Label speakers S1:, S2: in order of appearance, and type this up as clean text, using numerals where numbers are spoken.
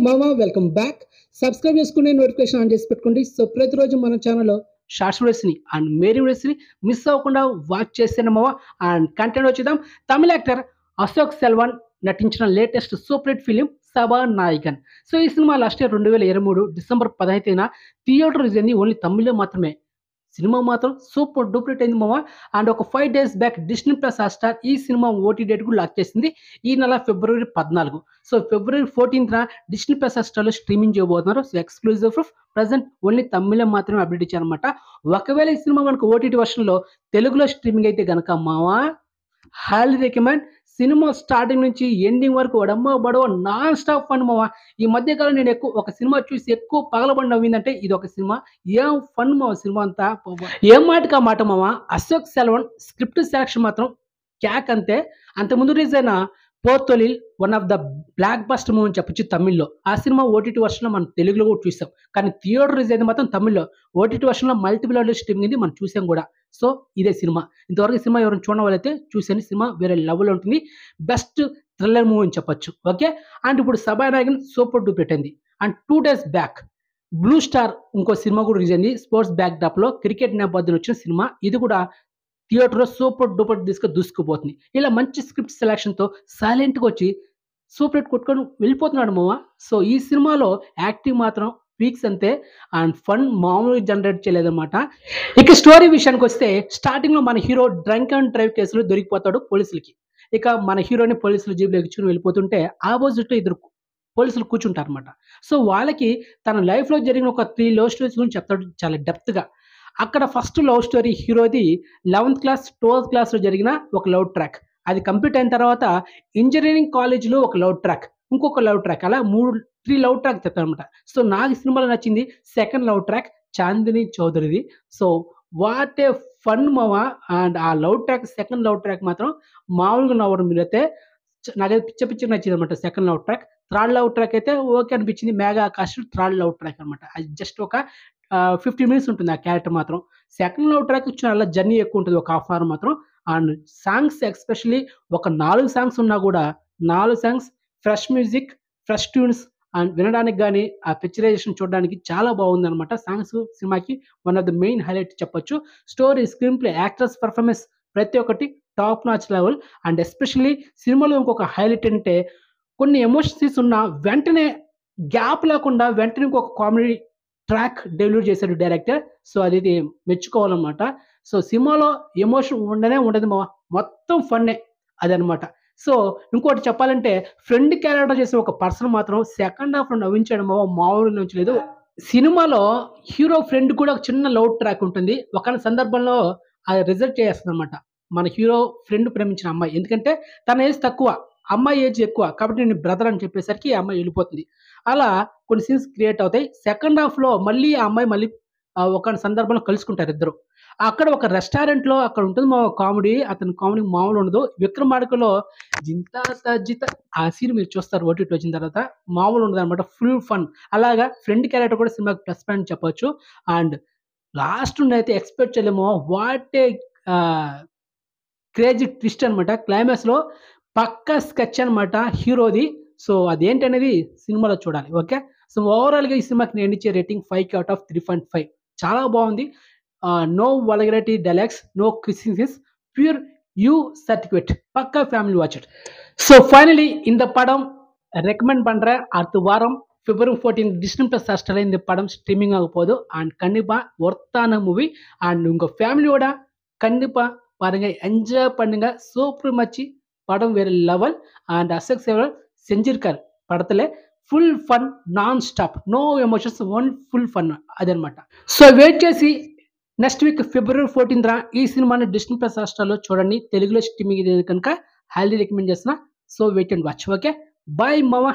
S1: మామ welcome back. Subscribe చేసుకుని notification on చేసి పెట్టుకోండి. సో ప్రతిరోజు మన ఛానల్లో షార్ట్స్ వీడియోస్ని అండ్ మేరీ వీడియోస్ని మిస్ అవ్వకుండా వాచ్ చేస్తేనే మామ. అండ్ కంటెంట్ వచ్చేద్దాం. తమిళ యాక్టర్ అశోక్ సెల్వన్ నటించిన latest super hit film Sabanayagan. So ఈ సినిమా లాస్ట్ ఇయర్ 2023 డిసెంబర్ 15న థియేటర్ రిలీజ్ అయింది. ఓన్లీ తమిళ్లో మాత్రమే. సినిమా మాత్రం సూపర్ డూపర్ హిట్ అయింది మామ. అండ్ ఒక 5 days back Disney plus Hotstar ఈ సినిమా ఓటీ డేట్ కూడా లాక్ చేసింది. ఈ నెల ఫిబ్రవరి 14. So February 14న Disney plus హాట్‌స్టార్‌లో streaming చేయబోతున్నారు. So exclusive of present only తమిళ్లో మాత్రమే అప్డేట్ ఇచ్చారనమాట. ఒకవేళ ఈ సినిమా మనకు ఓటీటీ వర్షన్‌లో తెలుగులో స్ట్రీమింగ్ అయితే గనక మామ హైలీ రికమెండ్. సినిమా స్టార్టింగ్ నుంచి ఎండింగ్ వరకు వడమ్మ బడవ నాన్ స్టాప్ ఫన్ మామ. ఈ మధ్య కాలం నేను ఒక సినిమా చూసి ఎక్కువ పగలబడి నవ్విందంటే ఇది ఒక సినిమా. ఏం ఫన్ మామ సినిమా అంతా. ఏం మాటకా మాట మామ. అశోక్ సెల్వన్ స్క్రిప్ట్ సెలక్షన్ మాత్రం క్యాక్ అంతే. అంతకుముందు రిలీజ్ అయిన Porthozhil one of the blockbuster movie అని చెప్పొచ్చు తమిళ్లో. ఆ సినిమా ఓటీటీ వర్షన్లో మనం తెలుగులో కూడా చూసాం. కానీ థియేటర్ రిలీజ్ అయితే మాత్రం తమిళ్లో. ఓటీటీ వర్షన్లో మల్టిపుల్ స్ట్రీమింగ్ ఇది మనం చూసాం కూడా. సో ఇదే సినిమా. ఇంతవరకు సినిమా ఎవరైనా చూడడం వాళ్ళైతే చూసేయండి. సినిమా వేరే లెవెల్లో ఉంటుంది. బెస్ట్ థ్రిల్లర్ మూవీ అని చెప్పొచ్చు. ఓకే. అండ్ ఇప్పుడు సభానాయకన్ సూపర్ డూపర్ హిట్ అయింది. And 2 days back blue star ఇంకో సినిమా కూడా రిలీజ్ అయింది. స్పోర్ట్స్ బ్యాక్ డ్రాప్లో క్రికెట్ నేపథ్యం వచ్చిన సినిమా. ఇది కూడా థియేటర్లో సూపర్ డూపర్ దూసుకుపోతుంది. ఇలా మంచి స్క్రిప్ట్ సెలక్షన్తో సైలెంట్గా వచ్చి సూపర్ హిట్ కొట్టుకొని వెళ్ళిపోతున్నాడు మామ. సో ఈ సినిమాలో యాక్టింగ్ మాత్రం పీక్స్ అంతే. అండ్ ఫన్ మామూలుగా జనరేట్ చేయలేదన్నమాట. ఇక స్టోరీ విషయానికి వస్తే స్టార్టింగ్లో మన హీరో డ్రంక్ అండ్ డ్రైవ్ కేసులో దొరికిపోతాడు పోలీసులకి. ఇక మన హీరోని పోలీసులు జీబులో ఎక్కించుకుని వెళ్ళిపోతుంటే ఆపోజిట్లో ఇద్దరు పోలీసులు కూర్చుంటారు అనమాట. సో వాళ్ళకి తన లైఫ్లో జరిగిన ఒక 3 లవ్ స్టోరీస్ గురించి చెప్తాడు చాలా డెప్త్గా. అక్కడ ఫస్ట్ లవ్ స్టోరీ హీరోది 11th క్లాస్ 12th క్లాస్లో జరిగిన ఒక లవ్ ట్రాక్. అది కంప్లీట్ అయిన తర్వాత ఇంజనీరింగ్ కాలేజ్లో ఒక లవ్ ట్రాక్, ఇంకొక లవ్ ట్రాక్, అలా 3 లవ్ ట్రాక్ చెప్తారనమాట. సో నాకు ఈ సినిమాలో నచ్చింది సెకండ్ లవ్ ట్రాక్ చాందిని చౌదరిది. సో వాట్ ఏ ఫన్ మామ. అండ్ ఆ love track second love track మాత్రం మామూలుగా నవ్వడం మీరైతే. నాకైతే పిచ్చ నచ్చింది అనమాట second love track. Third love track అయితే ఓకే అనిపించింది. Megha Akash third love track అనమాట. అది జస్ట్ ఒక 15 minutes ఉంటుంది ఆ క్యారెక్టర్ మాత్రం. సెకండ్ లవ్ ట్రాక్ చాలా జర్నీ ఎక్కువ ఉంటుంది, ఒక హాఫ్ అవర్ మాత్రం. అండ్ సాంగ్స్ ఎస్పెషల్లీ ఒక 4 సాంగ్స్ ఉన్నా కూడా 4 songs fresh music, fresh tunes. And వినడానికి కానీ ఆ పిక్చరైజేషన్ చూడడానికి చాలా బాగుందనమాట. సాంగ్స్ సినిమాకి one of the main highlight చెప్పొచ్చు. Story, screenplay, actors performance ప్రతి ఒక్కటి top notch level. And especially సినిమాలో ఇంకొక హైలైట్ అంటే కొన్ని ఎమోషన్స్ ఉన్న వెంటనే గ్యాప్ లేకుండా వెంటనే ఇంకొక కామెడీ ట్రాక్ డెలివర్ చేశాడు డైరెక్టర్. సో అది మెచ్చుకోవాలన్నమాట. సో సినిమాలో ఎమోషన్ ఉండదు మొత్తం ఫన్నే అదనమాట. సో ఇంకోటి చెప్పాలంటే ఫ్రెండ్ క్యారెక్టర్ చేసిన ఒక పర్సన్ మాత్రం సెకండ్ హాఫ్లో నవ్వించాడు మామూలు నవ్వించలేదు. సినిమాలో హీరో ఫ్రెండ్ కూడా ఒక చిన్న లవ్ ట్రాక్ ఉంటుంది. ఒక సందర్భంలో అది రిజల్ట్ చేస్తుంది అనమాట మన హీరో ఫ్రెండ్ ప్రేమించిన అమ్మాయి. ఎందుకంటే తన ఏజ్ తక్కువ, అమ్మాయి ఏజ్ ఎక్కువ, కాబట్టి నేను బ్రదర్ అని చెప్పేసరికి ఆ అమ్మాయి వెళ్ళిపోతుంది. అలా కొన్ని సీన్స్ క్రియేట్ అవుతాయి. సెకండ్ హాఫ్లో మళ్ళీ ఆ అమ్మాయి మళ్ళీ ఒక సందర్భంలో కలుసుకుంటారు ఇద్దరు. అక్కడ ఒక రెస్టారెంట్లో అక్కడ ఉంటుంది మా కామెడీ. అతని కామెడీ మామూలు ఉండదు. విక్రమార్కలో జిత ఆ సీన్ మీరు చూస్తారు ఓటీటీ వచ్చిన తర్వాత. మామూలు ఉండదు అనమాట, ఫుల్ ఫన్. అలాగా ఫ్రెండ్ క్యారెక్టర్ కూడా సినిమాకి ప్లస్ పాయింట్ చెప్పొచ్చు. అండ్ లాస్ట్ అయితే ఎక్స్పెక్ట్ చేయలేమో. వాట్ ఏ క్రేజీ ట్విస్ట్ అనమాట. క్లైమాక్స్లో పక్కా స్కెచ్ అనమాట హీరోది. సో అదేంటనేది సినిమాలో చూడాలి. ఓకే. సో ఓవరాల్గా ఈ సినిమాకి నేను ఇచ్చే రేటింగ్ 5 out of 3.5. చాలా బాగుంది. No vulgarity dialogues, no kissing scenes, pure U certificate, పక్కా family watch it. So finally இந்த படம் ரெக்கமெண்ட் பண்றேன். அடுத்த வாரம் February 14 டிஸ்னி பிளஸ் ஹாட்ஸ்டார்ல இந்த படம் ஸ்ட்ரீமிங் ஆக போகுது. அண்ட் கண்டிப்பா ஒர்த்தான மூவி. அண்ட் உங்க ஃபேமிலியோட கண்டிப்பா பாருங்க, என்ஜாய் பண்ணுங்க. சூப்பர் மச்சி படம் வேற லெவல். அண்ட் அசோக் செல்வன் செஞ்சிருக்காரு படத்துல. Full fun, non stop, no emotions, own full fun అదనమాట. సో వెయిట్ చేసి నెక్స్ట్ వీక్ February 14th ఈ సినిమాని డిస్నీ ప్లస్ హాట్‌స్టార్లో చూడండి. తెలుగులో స్ట్రీమింగ్ కనుక హైలీ రికమెండ్ చేస్తున్నా. So wait and watch. Okay. Bye మామ.